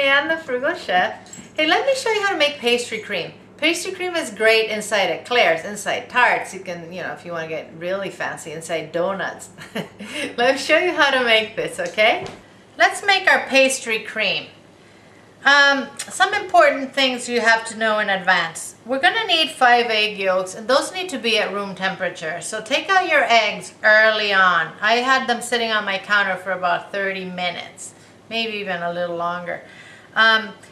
Leanne, the Frugal Chef. Hey, let me show you how to make pastry cream. Pastry cream is great inside eclairs, inside tarts. You can, if you want to get really fancy, inside donuts. Let me show you how to make this, okay? Let's make our pastry cream. Some important things you have to know in advance. We're going to need 5 egg yolks, and those need to be at room temperature. So take out your eggs early on. I had them sitting on my counter for about 30 minutes, maybe even a little longer.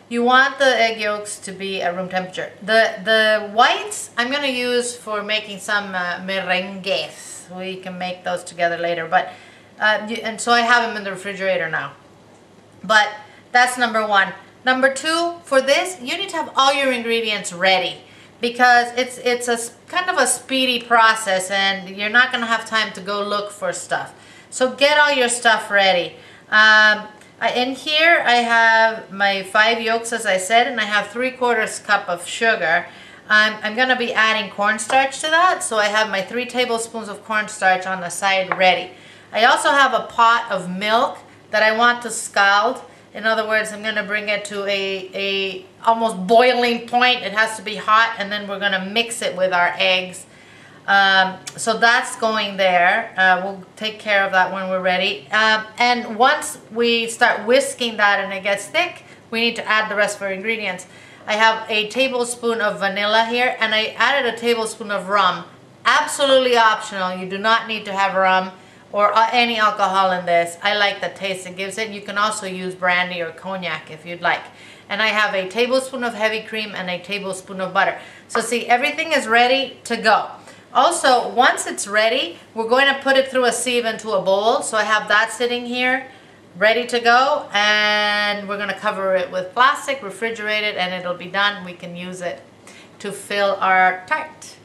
You want the egg yolks to be at room temperature. The whites I'm going to use for making some merengues. We can make those together later, but and so I have them in the refrigerator now. But that's number 1. Number 2, for this, you need to have all your ingredients ready because it's a kind of a speedy process and you're not going to have time to go look for stuff. So get all your stuff ready. In here I have my 5 yolks, as I said, and I have 3/4 cup of sugar. I'm going to be adding cornstarch to that, so I have my 3 tablespoons of cornstarch on the side ready. I also have a pot of milk that I want to scald. In other words, I'm going to bring it to a almost boiling point. It has to be hot, and then we're going to mix it with our eggs. So that's going there. We'll take care of that when we're ready. And once we start whisking that and it gets thick, we need to add the rest of our ingredients. I have a tablespoon of vanilla here, and I added a tablespoon of rum. Absolutely optional. You do not need to have rum or any alcohol in this. I like the taste it gives it. You can also use brandy or cognac if you'd like. And I have a tablespoon of heavy cream and a tablespoon of butter. So see, everything is ready to go. Also, once it's ready, we're going to put it through a sieve into a bowl. So I have that sitting here, ready to go. And we're going to cover it with plastic, refrigerate it, and it'll be done. We can use it to fill our tart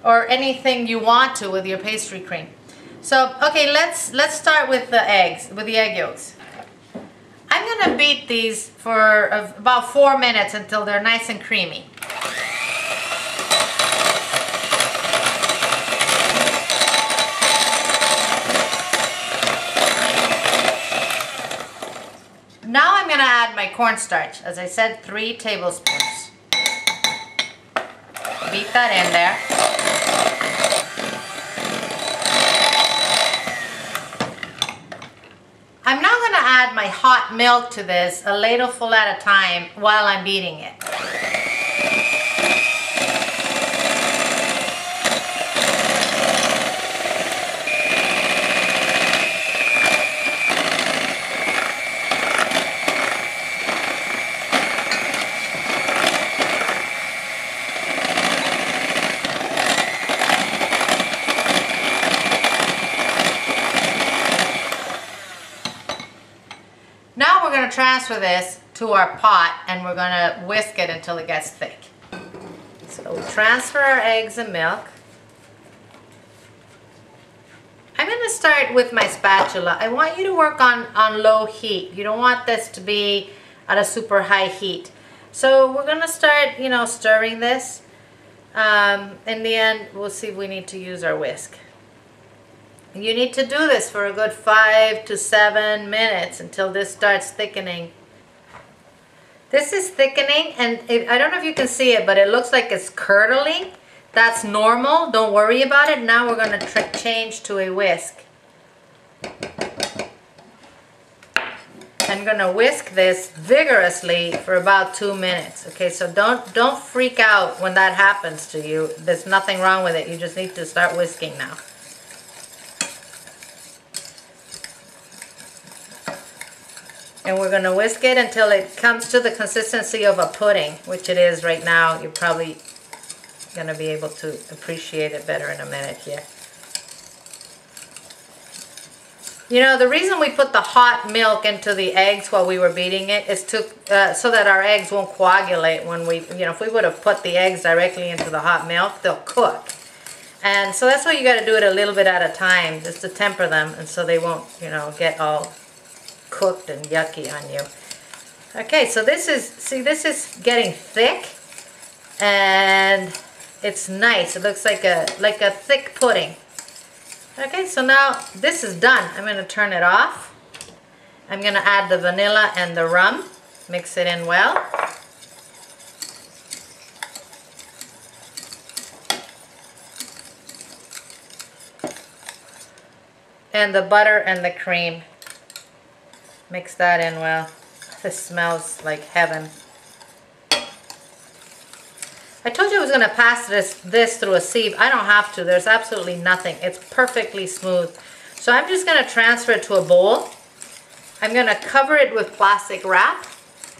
or anything you want to with your pastry cream. So, okay, let's start with the eggs, with the egg yolks. I'm going to beat these for about 4 minutes until they're nice and creamy. Now I'm going to add my cornstarch. As I said, 3 tablespoons. Beat that in there. I'm now going to add my hot milk to this, a ladleful at a time, while I'm beating it. Now we're going to transfer this to our pot and we're going to whisk it until it gets thick. So we transfer our eggs and milk. I'm going to start with my spatula. I want you to work on low heat. You don't want this to be at a super high heat. So we're going to start, stirring this. In the end, we'll see if we need to use our whisk. You need to do this for a good 5 to 7 minutes until this starts thickening. This is thickening, and I don't know if you can see it, but it looks like it's curdling. That's normal. Don't worry about it. Now we're going to change to a whisk. I'm going to whisk this vigorously for about 2 minutes. Okay, so don't freak out when that happens to you. There's nothing wrong with it. You just need to start whisking now. And we're going to whisk it until it comes to the consistency of a pudding, which it is right now. You're probably going to be able to appreciate it better in a minute here. The reason we put the hot milk into the eggs while we were beating it is to so that our eggs won't coagulate when we, if we would have put the eggs directly into the hot milk, they'll cook. And so that's why you got to do it a little bit at a time, just to temper them, and so they won't, get all cooked and yucky on you. Okay, so this is getting thick, and it's nice. It looks like a thick pudding. Okay, so now this is done. I'm going to turn it off. I'm going to add the vanilla and the rum. Mix it in well. And the butter and the cream. Mix that in well. This smells like heaven. I told you I was going to pass this through a sieve. I don't have to. There's absolutely nothing. It's perfectly smooth. So I'm just going to transfer it to a bowl. I'm going to cover it with plastic wrap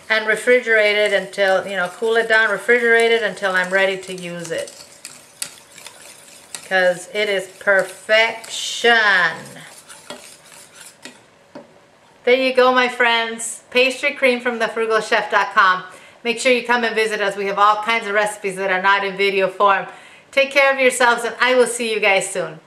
and refrigerate it until, cool it down, refrigerate it until I'm ready to use it. Because it is perfection. There you go, my friends. Pastry cream from thefrugalchef.com. Make sure you come and visit us. We have all kinds of recipes that are not in video form. Take care of yourselves, and I will see you guys soon.